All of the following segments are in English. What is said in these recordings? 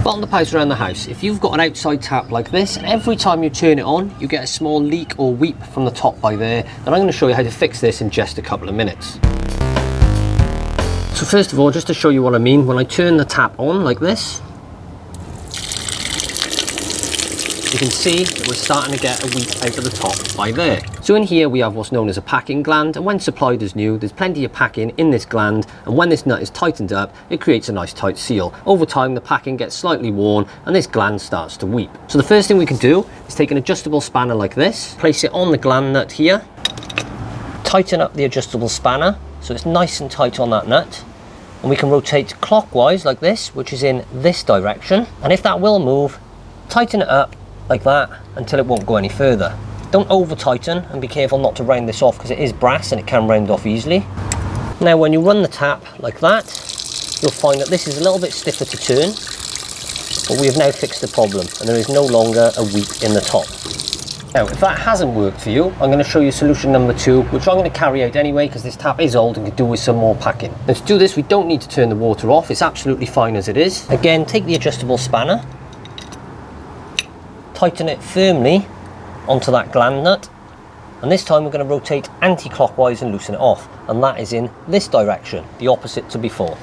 Bottom the pipes around the house. If you've got an outside tap like this, and every time you turn it on, you get a small leak or weep from the top by there, then I'm going to show you how to fix this in just a couple of minutes. So first of all, just to show you what I mean, when I turn the tap on like this, you can see that we're starting to get a weep out of the top by there. So in here we have what's known as a packing gland, and when supplied as new, there's plenty of packing in this gland, and when this nut is tightened up, it creates a nice tight seal. Over time the packing gets slightly worn and this gland starts to weep. So the first thing we can do is take an adjustable spanner like this, place it on the gland nut here, tighten up the adjustable spanner so it's nice and tight on that nut, and we can rotate clockwise like this, which is in this direction, and if that will move, tighten it up like that until it won't go any further. Don't over tighten, and be careful not to round this off because it is brass and it can round off easily. Now when you run the tap like that, you'll find that this is a little bit stiffer to turn, but we have now fixed the problem and there is no longer a weep in the top. Now if that hasn't worked for you, I'm going to show you solution number 2, which I'm going to carry out anyway because this tap is old and could do with some more packing. Now to do this we don't need to turn the water off, it's absolutely fine as it is. Again, take the adjustable spanner, tighten it firmly onto that gland nut, and this time we're going to rotate anti-clockwise and loosen it off, and that is in this direction, the opposite to before.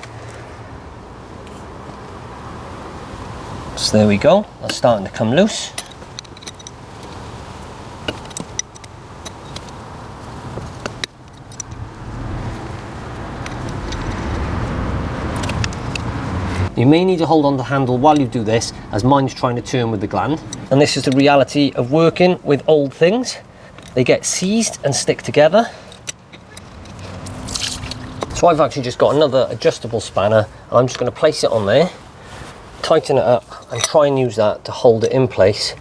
So there we go, that's starting to come loose. You may need to hold on the handle while you do this, as mine's trying to turn with the gland. And this is the reality of working with old things. They get seized and stick together. So I've actually just got another adjustable spanner, and I'm just going to place it on there, tighten it up, and try and use that to hold it in place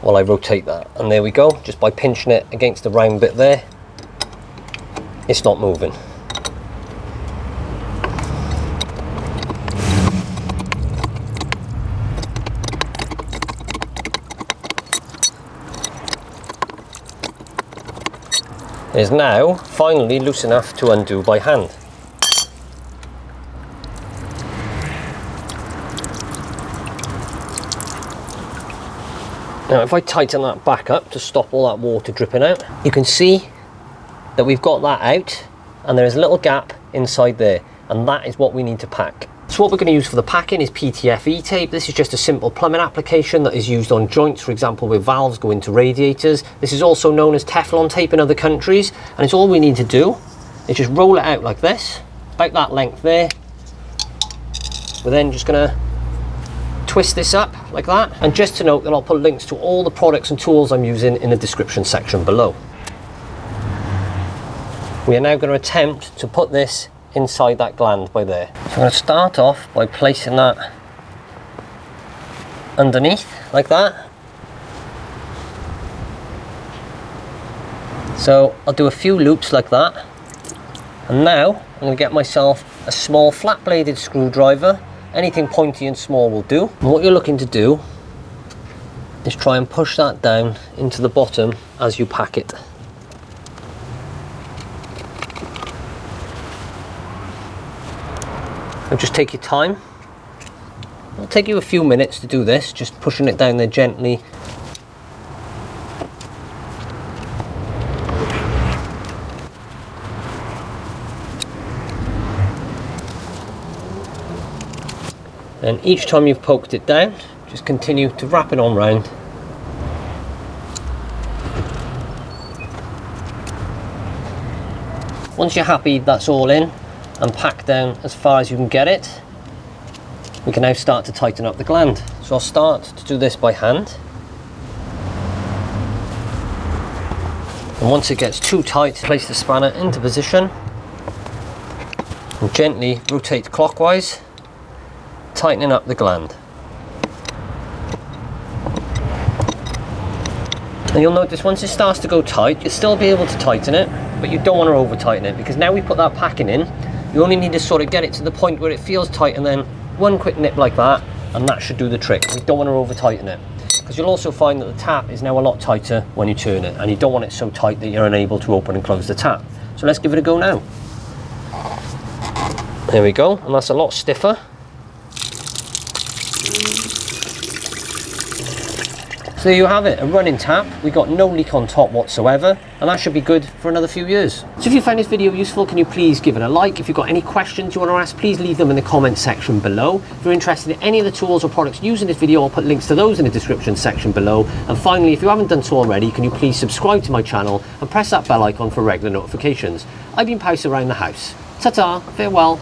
while I rotate that. And there we go, just by pinching it against the round bit there, it's not moving. It is now finally loose enough to undo by hand. Now if I tighten that back up to stop all that water dripping out, you can see that we've got that out and there is a little gap inside there, and that is what we need to pack. So what we're going to use for the packing is PTFE tape. This is just a simple plumbing application that is used on joints, for example where valves go into radiators. This is also known as Teflon tape in other countries, and it's all we need to do is just roll it out like this, about that length there. We're then just going to twist this up like that, and just to note that I'll put links to all the products and tools I'm using in the description section below. We are now going to attempt to put this inside that gland by there. So I'm going to start off by placing that underneath like that. So I'll do a few loops like that, and now I'm going to get myself a small flat bladed screwdriver. Anything pointy and small will do. And what you're looking to do is try and push that down into the bottom as you pack it. And just take your time. It'll take you a few minutes to do this, just pushing it down there gently. And each time you've poked it down, just continue to wrap it on round. Once you're happy that's all in and packed down as far as you can get it, we can now start to tighten up the gland. So I'll start to do this by hand. And once it gets too tight, place the spanner into position and gently rotate clockwise, tightening up the gland. And you'll notice once it starts to go tight, you'll still be able to tighten it, but you don't want to over tighten it, because now we put that packing in, you only need to sort of get it to the point where it feels tight, and then one quick nip like that, and that should do the trick. We don't want to over tighten it, because you'll also find that the tap is now a lot tighter when you turn it, and you don't want it so tight that you're unable to open and close the tap. So let's give it a go now. There we go, and that's a lot stiffer. So there you have it, a running tap. We got no leak on top whatsoever, and that should be good for another few years. So if you find this video useful, can you please give it a like? If you've got any questions you want to ask, please leave them in the comment section below. If you're interested in any of the tools or products used in this video, I'll put links to those in the description section below. And finally, if you haven't done so already, can you please subscribe to my channel and press that bell icon for regular notifications. I've been Pouse around the house. Ta-ta, farewell.